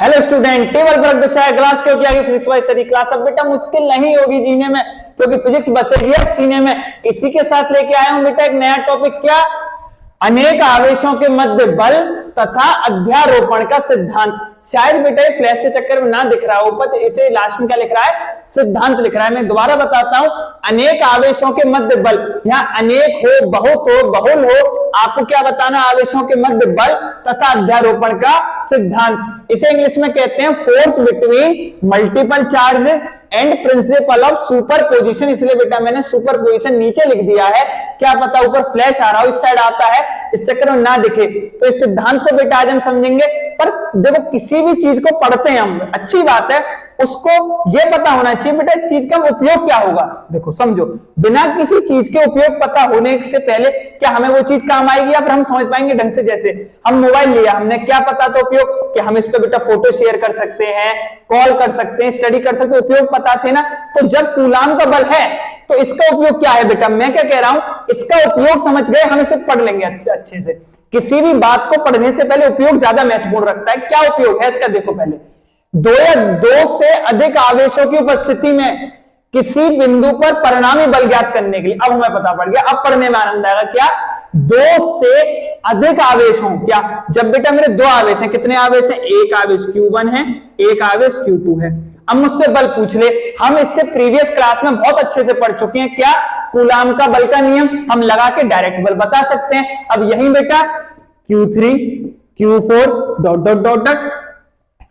Hello student, table पर रख दो चाहे ग्लास, क्योंकि आगे फिजिक्स वाली सारी क्लास अब बेटा मुश्किल नहीं होगी जीने में, क्योंकि फिजिक्स बसेगी अब सीने में। इसी के साथ लेके आया हूं बेटा एक नया टॉपिक, क्या? अनेक आवेशों के मध्य बल तथा अध्यारोपण का सिद्धांत। शायद बेटा ये फ्लैश के चक्कर में ना दिख रहा हो, ऊपर इसे लास्ट में क्या लिख रहा है? सिद्धांत लिख रहा है। मैं दोबारा बताता हूं, अनेक आवेशों के मध्य बल, यहाँ अनेक हो, बहुत हो, बहुल हो, आपको क्या बताना? आवेशों के मध्य बल तथा अध्यारोपण का सिद्धांत। इसे इंग्लिश में कहते हैं force between multiple charges and principle of superposition. इसलिए बेटा मैंने सुपरपोजिशन नीचे लिख दिया है, क्या पता ऊपर फ्लैश आ रहा हो, इस साइड आता है, इस चक्कर में ना दिखे। तो इस सिद्धांत को बेटा आज हम समझेंगे। पर देखो, किसी भी चीज को पढ़ते हैं हम, अच्छी बात है, उसको यह पता होना चाहिए बेटा इस चीज का उपयोग क्या होगा। देखो समझो, बिना किसी चीज के उपयोग पता होने से पहले क्या हमें वो चीज काम आएगी या फिर हम समझ पाएंगे ढंग से? जैसे हम मोबाइल लिया, हमने क्या पता तो उपयोग कि हम इस पे बेटा फोटो शेयर कर सकते हैं, कॉल कर सकते हैं, स्टडी कर सकते हैं, उपयोग पता थे ना। तो जब कूलाम का बल है तो इसका उपयोग क्या है बेटा? मैं क्या कह रहा हूं, इसका उपयोग समझ गए, हम इसे पढ़ लेंगे अच्छे से। किसी भी बात को पढ़ने से पहले उपयोग ज्यादा महत्वपूर्ण रखता है। क्या उपयोग है इसका? देखो पहले, दो या दो से अधिक आवेशों की उपस्थिति में किसी बिंदु पर परिणामी बल ज्ञात करने के लिए। अब हमें पता पड़ गया, अब पढ़ने में आनंद आएगा। क्या? दो से अधिक आवेश हों। क्या? जब बेटा मेरे दो आवेश हैं, कितने आवेश हैं? एक आवेश Q1 है, एक आवेश Q2 है। अब मुझसे बल पूछ ले, हम इससे प्रीवियस क्लास में बहुत अच्छे से पढ़ चुके हैं। क्या? कूलाम का बल का नियम हम लगा के डायरेक्ट बल बता सकते हैं। अब यही बेटा Q3 Q4 dot dot dot dot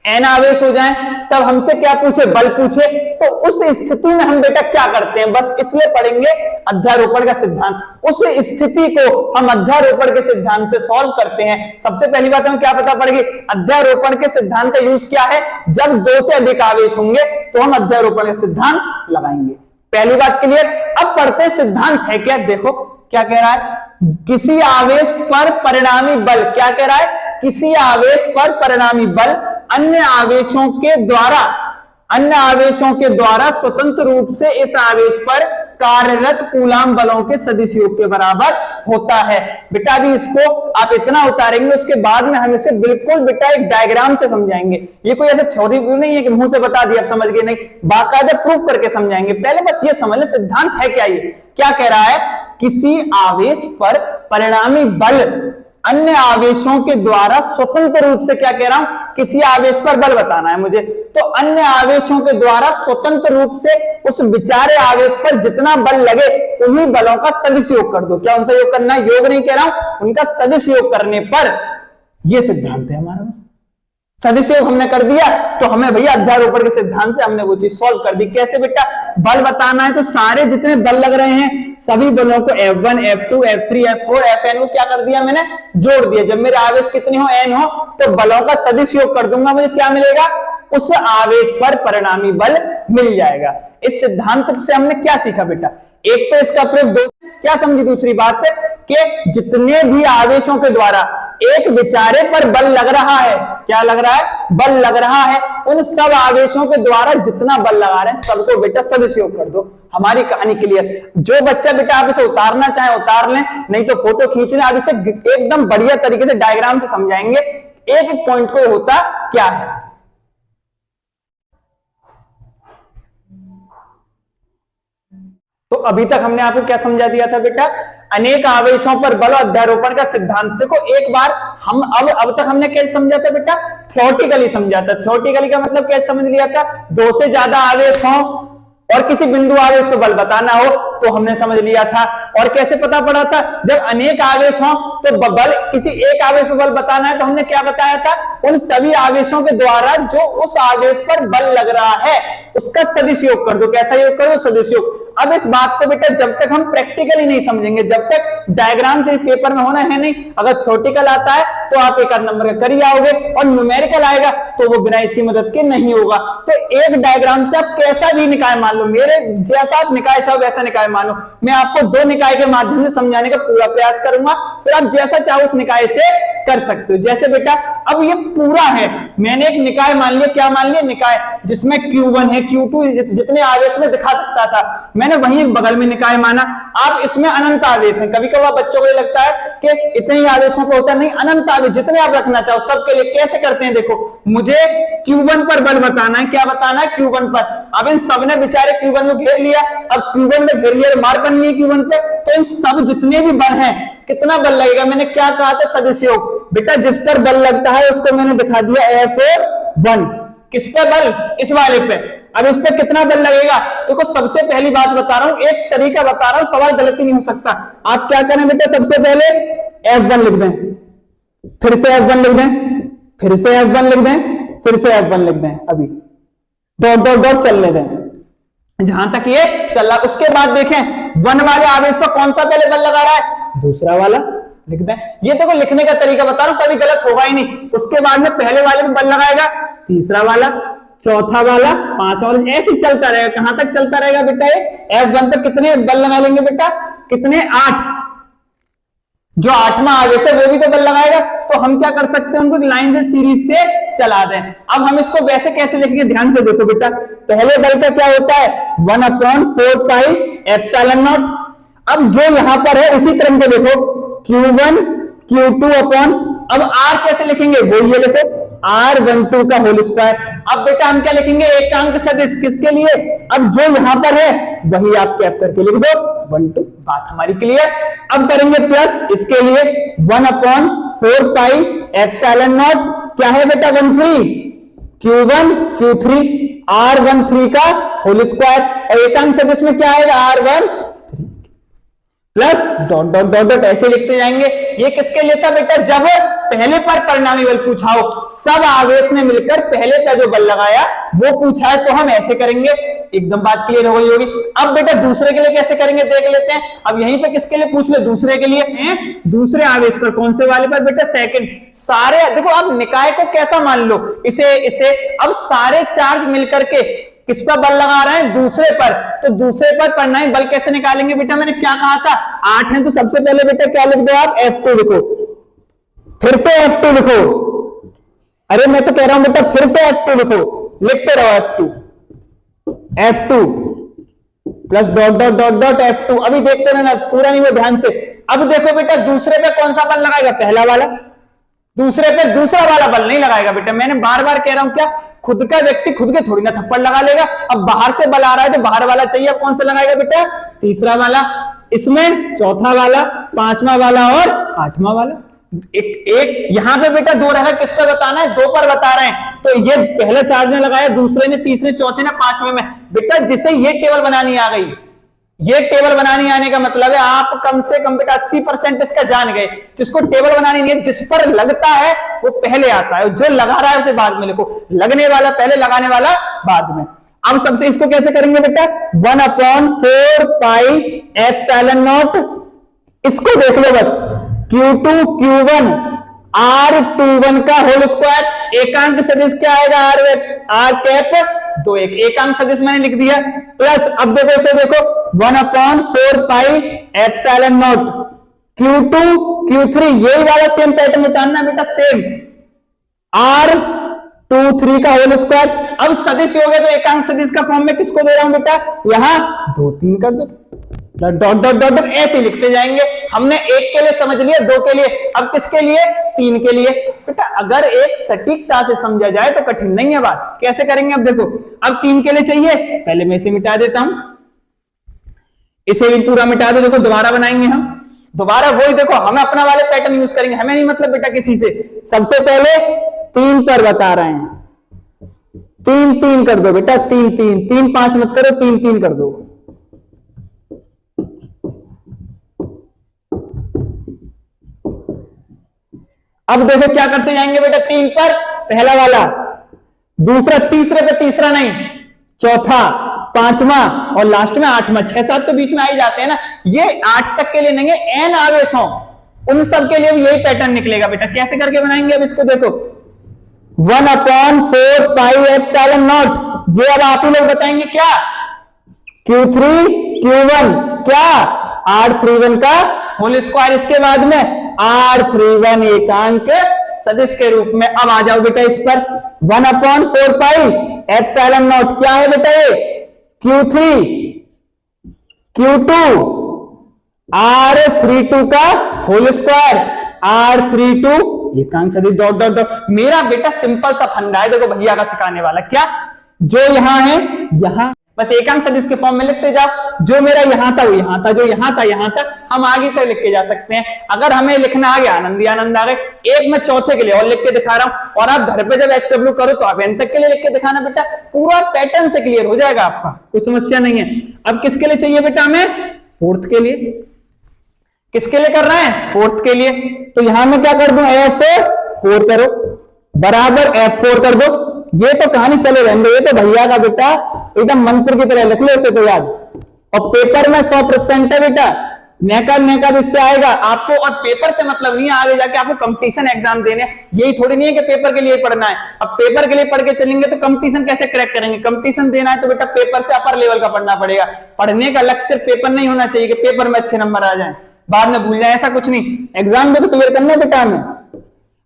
n आवेश हो जाए, तब हमसे क्या पूछे? बल पूछे। तो उस स्थिति में हम बेटा क्या करते हैं? बस इसलिए पढ़ेंगे अध्यारोपण का सिद्धांत। उस स्थिति को हम अध्यारोपण के सिद्धांत से सॉल्व करते हैं। सबसे पहली बात हमें क्या पता पड़ेगी? अध्यारोपण के सिद्धांत का यूज क्या है? जब दो से अधिक आवेश होंगे तो हम अध्यारोपण का सिद्धांत लगाएंगे। पहली बात क्लियर। अब पढ़ते हैं सिद्धांत है क्या। देखो क्या कह रहा है, किसी आवेश पर परिणामी बल, क्या कह रहा है? किसी आवेश पर परिणामी बल अन्य आवेशों के द्वारा स्वतंत्र रूप से इस आवेश पर कार्यरत कूलाम बलों के सदिश योग के बराबर होता है। बेटा अभी इसको आप इतना उतारेंगे, उसके बाद में हम इसे बिल्कुल बेटा एक डायग्राम से समझाएंगे। ये कोई ऐसे थ्योरी व्यू नहीं है कि मुंह से बता दिया आप समझ गए, नहीं, बाकायदा प्रूफ करके समझाएंगे। पहले बस ये समझ ले सिद्धांत है क्या। ये क्या कह रहा है? किसी आवेश पर परिणामी बल अन्य आवेशों के द्वारा स्वतंत्र रूप से, क्या कह रहा हूं, किसी आवेश पर बल बताना है मुझे, तो अन्य आवेशों के द्वारा स्वतंत्र रूप से उस विचारे आवेश पर जितना बल लगे उन्हीं बलों का सदिश योग कर दो। क्या उनसे योग करना? योग नहीं कह रहा हूं, उनका सदिश योग करने पर यह सिद्धांत है हमारा। सदिश योग हमने कर दिया तो हमें भैया अध्यारोपण के सिद्धांत से हमने वो चीज सॉल्व कर दी। कैसे बेटा? बल बताना है तो सारे जितने बल लग रहे हैं सभी बलों को F1 F2 F3 F4 Fn को क्या कर दिया मैंने? जोड़ दिया। जब मेरे आवेश कितने हो? n हो, तो बलों का सदिश योग कर दूंगा, मुझे क्या मिलेगा? उस आवेश पर परिणामी बल मिल जाएगा। इस सिद्धांत से हमने क्या सीखा बेटा? एक तो इसका प्रयोग दो, क्या समझी? दूसरी बात कि जितने भी आवेशों के द्वारा एक विचारे पर बल लग रहा है, क्या लग रहा है? बल लग रहा है, उन सब आवेशों के द्वारा जितना बल लगा रहे हैं सबको बेटा सदिश योग कर दो। हमारी कहानी क्लियर। जो बच्चा बेटा आप इसे उतारना चाहे उतार लें, नहीं तो फोटो खींच लें। अब इसे एकदम बढ़िया तरीके से डायग्राम से समझाएंगे, एक एक पॉइंट को होता क्या है। तो अभी तक हमने आपको क्या समझा दिया था बेटा? अनेक आवेशों पर बल और अध्यारोपण का सिद्धांत। देखो एक बार हम अब तक हमने कैसे समझा था बेटा? थ्योरेटिकली समझा था। थ्योरेटिकली का मतलब कैसे समझ लिया था? दो से ज्यादा आवेश हो और किसी बिंदु आवेश पर बल बताना हो तो हमने समझ लिया था। और कैसे पता पड़ा था? जब अनेक आवेश हो तो बल किसी एक आवेश पर बल बताना है तो हमने क्या बताया था? उन सभी आवेशों के द्वारा जो उस आवेश पर बल लग रहा है उसका सदिश योग कर दो। कैसा योग कर दो? सदिश योग। अब इस बात को बेटा जब तक हम प्रैक्टिकली नहीं समझेंगे, जब तक डायग्राम से पेपर में होना है नहीं। अगर थ्योरेटिकल आता है तो आप एक आध नंबर का कर ही आओगे, और न्यूमेरिकल आएगा तो वो बिना इसकी मदद के नहीं होगा। तो एक डायग्राम से आप कैसा भी निकाय मान लो, मेरे जैसा आप निकाय चाहो वैसा निकाय मानो, मैं आपको दो निकाय के माध्यम से समझाने का पूरा प्रयास करूंगा, फिर आप जैसा चाहो उस निकाय से कर सकते हो। जैसे बेटा अब ये पूरा है, मैंने एक निकाय मान लिया। क्या मान लिया? निकाय। जिसमें Q1 है, Q2 जितने आवेश में दिखा सकता था, मैंने वही बगल में निकाय माना। आप इसमें अनंत आवेश है, कभी कभार बच्चों को ये लगता है कि इतने ही आवेशों को होता नहीं, अनंत आवेश जितने आप रखना चाहो सबके लिए। कैसे करते हैं देखो, मुझे Q1 पर बल बताना है, क्या बताना है Q1 पर। अब इन सब ने बेचारे Q1 को घेर लिया, अब Q1 में घेर लिया, मार बननी है Q1 पे, तो इन सब जितने भी बल हैं, कितना बल लगेगा, मैंने क्या कहा था, सदिश योग। बेटा जिस पर बल लगता है उसको मैंने दिखा दिया F1। किस पे बल, इस वाले पे। अब इस पे कितना बल लगेगा, देखो सबसे पहली बात बता रहा हूं, एक तरीका बता रहा हूं, सवाल गलती नहीं हो सकता। आप क्या करें बेटा, सबसे पहले F1 लिख दें, फिर से F1 लिख दें, फिर से F1 लिख दें, फिर से F1 लिख दें, अभी डॉट डॉट डॉट चलने दें जहां तक ये चल रहा। उसके बाद देखें 1 वाले आवेश पर कौन सा पहले बल लगा रहा है, दूसरा वाला लिख दें। ये देखो लिखने का तरीका बता रहा हूं, कभी गलत होगा ही नहीं। उसके बाद में पहले वाले पे बल लगाएगा, तीसरा वाला, चौथा वाला, पांचवा वाला, ऐसे चलता रहेगा। कहां तक चलता रहेगा बेटा, ये F1 पर कितने बल लगा लेंगे बेटा, कितने, 8। जो 8वां आवेश है वो भी तो बल लगाएगा, तो हम क्या कर सकते हैं, उनको लाइन से सीरीज से चला दें। अब हम इसको वैसे कैसे लिखेंगे, ध्यान से देखो बेटा, पहले बल का क्या होता है, 1/4 पाई एप्सिलॉन नॉट। अब जो यहां पर है उसी क्रम को देखो, Q1 Q2 अपॉन, अब R कैसे लिखेंगे, वो ये लिखो, R12 का होल स्क्वायर। अब बेटा हम क्या लिखेंगे, एकांक सदिश, किसके लिए, अब जो यहां पर है वही आप कैप करके लिख दो 12। बात हमारी क्लियर। अब करेंगे प्लस इसके लिए 1/4 पाई एप्सिलॉन नॉट, क्या है बेटा 13, Q1 Q3 R13 का होल स्क्वायर, और एकांक सदिश में क्या आएगा, R13 plus dot dot dot dot, ऐसे लिखते जाएंगे। ये किसके लिए था बेटा, जब पहले पर परिणामी बल पूछा हो, सब आवेश ने मिलकर पहले का जो बल लगाया वो पूछा है, तो हम ऐसे करेंगे। एकदम बात क्लियर हो गई होगी। अब बेटा दूसरे के लिए कैसे करेंगे देख लेते हैं। अब यहीं पे किसके लिए पूछ ले, दूसरे के लिए हैं, दूसरे आवेश पर, कौन से वाले पर बेटा, सेकंड। सारे देखो, अब निकाय को कैसा मान लो, इसे अब सारे चार्ज मिलकर के किस पर बल लगा रहे हैं, दूसरे पर, तो दूसरे पर परिणामी बल कैसे निकालेंगे बेटा, मैंने क्या कहा था, 8 है, तो सबसे पहले बेटा क्या लिख दो आप, F2 लिखो, फिर से F2 लिखो। अरे मैं तो कह रहा हूं बेटा फिर से F2 लिखो, लिखते रहो F2 plus dot dot dot dot F2। अभी देखते रहना, पूरा नहीं वो ध्यान से। अब देखो बेटा दूसरे पे कौन सा बल लगाएगा, पहला वाला, दूसरे पे दूसरा वाला बल नहीं लगाएगा बेटा। मैंने बार बार कह रहा हूं, क्या खुद का व्यक्ति खुद के थोड़ी ना थप्पड़ लगा लेगा। अब बाहर से बल आ रहा है तो बाहर वाला चाहिए, अब कौन सा लगाएगा बेटा, तीसरा वाला, इसमें चौथा वाला, पांचवा वाला और 8वां वाला। एक यहां पे बेटा 2 रहेगा, किस पर बताना है, 2 पर बता रहे हैं, तो ये पहले चार्ज ने लगाया, दूसरे ने, तीसरे, चौथे ने, 5वें में। बेटा जिसे ये टेबल बनानी आ गई, ये टेबल बनानी आने का मतलब है आप कम से कम बेटा 80% इसका जान गए। जिसको टेबल बनानी नहीं है, जिस पर लगता है वो पहले आता है, जो लगा रहा है उसे बाद में लिखो, लगने वाला पहले, लगाने वाला बाद में। अब सबसे इसको कैसे करेंगे बेटा, 1/4 पाई एप्सिलॉन नॉट, इसको देख लो बस, Q2 Q1 R21 का होल स्क्वायर। एकांक सदिश क्या आएगा, R कैप 2 1, एकांक सदिश मैंने लिख दिया, प्लस अब देखो इसे देखो 1/4 pi epsilon not Q2 Q3, यही वाला सेम पैटर्न उतारना बेटा, सेम R23 का होल स्क्वायर। अब सदिश हो गया तो एकांक सदिश का फॉर्म में किसको दे रहा हूं बेटा, यहां 2 3 कर दो, डॉट डॉट डॉट डॉट ऐसे लिखते जाएंगे। हमने 1 के लिए समझ लिया, 2 के लिए, अब किसके लिए, 3 के लिए। बेटा अगर एक सटीकता से समझा जाए तो कठिन नहीं है बात। कैसे करेंगे, अब देखो, अब 3 के लिए चाहिए, पहले मैं इसे मिटा देता हूं, इसे भी पूरा मिटा दो। देखो दोबारा बनाएंगे हम, दोबारा वही देखो, हम अपना वाले पैटर्न यूज करेंगे, हमें नहीं मतलब बेटा किसी से। सबसे पहले 3 पर बता रहे हैं, 3 3 कर दो बेटा, 3 3 3 5 मत करो, 3 3 कर दो। अब देखो क्या करते जाएंगे बेटा, 3 पर पहला वाला, दूसरा, तीसरे पे तीसरा नहीं, चौथा, 5वां और लास्ट में 8वां। 6 7 तो बीच में आ ही जाते हैं ना। ये 8 तक के लिए नहीं है, n आवेश हो उन सब के लिए भी यही पैटर्न निकलेगा बेटा। कैसे करके बनाएंगे, अब इसको देखो, 1/4 पाई एप्सिलॉन नॉट, ये अब आप ही लोग बताएंगे क्या, Q3 Q1 क्या, R31 का होल स्क्वायर, इसके बाद में R31 एकांक सदिश के रूप में। अब आ जाओ बेटा इस पर, 1/4 पाई एप्सिलॉन नॉट क्या है बेटा ये Q3 Q2 R32 का होल स्क्वायर R32 एकांक सदिश डॉट डॉट डॉट। मेरा बेटा सिंपल सा फंडा है, देखो भैया का सिखाने वाला क्या, जो यहां है यहां बस एकांक सदिश के फॉर्म में लिखते जाओ, जो मेरा यहां था वो यहां था, जो यहां था यहां था, हम आगे तक लिख के जा सकते हैं। अगर हमें लिखना आ गया आनंद ही आनंद आ गए। एक मैं चौथे के लिए और लिख के दिखा रहा हूं, और आप घर पे जब HW करो तो आप n तक के लिए लिख के दिखाना बेटा, पूरा पैटर्न से क्लियर हो जाएगा आपका, कोई समस्या नहीं है। अब किसके लिए चाहिए बेटा हमें, फोर्थ के लिए। किसके लिए कर रहे हैं, फोर्थ के लिए। तो यहां मैं क्या कर दूं, F4 करो बराबर F4 कर दो। ये तो कहानी चले रहेंगे, ये तो भैया का बेटा एकदम मंत्र की तरह लिख लो इसे तो याद। और पेपर में 100% है बेटा, नेका इससे आएगा आपको। और पेपर से मतलब नहीं आगे जाके आपको कंपटीशन एग्जाम देने, यही थोड़ी नहीं है कि पेपर के लिए पढ़ना है। अब पेपर के लिए पढ़ के चलेंगे तो कंपटीशन कैसे क्रैक करेंगे, कंपटीशन देना है तो बेटा पेपर से अपर लेवल का पढ़ना पड़ेगा। पढ़ने का लक्ष्य सिर्फ पेपर नहीं होना चाहिए कि पेपर में अच्छे नंबर आ जाए बाद में भूल जाए, ऐसा कुछ नहीं, एग्जाम में तो क्लियर करना है बेटा हमें।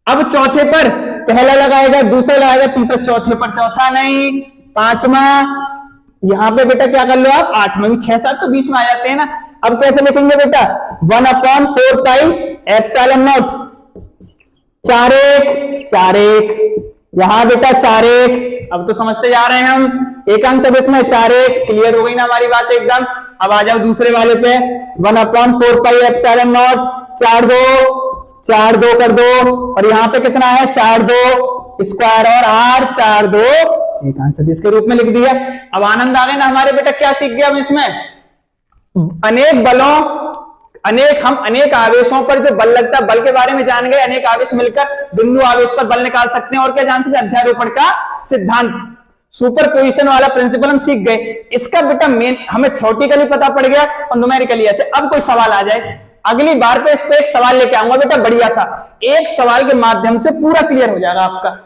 अब चौथे पर पहला लगाएगा, दूसरा लगाएगा, तीसरा, चौथे पर चौथा नहीं, पांचवा, यहां पे बेटा क्या कर लो आप, 8 में भी 6-7 तो बीच में आ जाते हैं ना। अब कैसे लिखेंगे बेटा, 1/4 पाई एप्सिलॉन नॉट 4/1 यहां बेटा 4/1। अब तो समझते जा रहे हैं हम, एकांक सदिश में 4/1 क्लियर हो गई ना हमारी बात एकदम। अब आ जाओ दूसरे वाले पे, 1/4 पाई एप्सिलॉन नॉट 4/2 कर दो, और यहां पे कितना है 4/2 स्क्वायर और R 4/2 एकांक सदिश के रूप में लिख दिया। अब आनंद आ गए ना हमारे बेटा, क्या सीख गया हम इसमें, अनेक बलों, हम अनेक आवेशों पर जो बल लगता है, बल के बारे में जान गए, अनेक आवेश मिलकर बिंदु आवेश पर बल निकाल सकते हैं। और क्या जान सकते, अध्यारोपण का सिद्धांत, सुपरपोजिशन वाला प्रिंसिपल हम सीख गए। इसका बेटा मेन हमें थ्योरेटिकली पता पड़ गया और न्यूमेरिकली ऐसे। अब कोई सवाल आ जाए, अगली बार पे इस पे एक सवाल लेके आऊंगा बेटा बढ़िया सा, एक सवाल के माध्यम से पूरा क्लियर हो जाएगा आपका।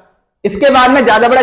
इसके बाद में ज्यादा बड़ा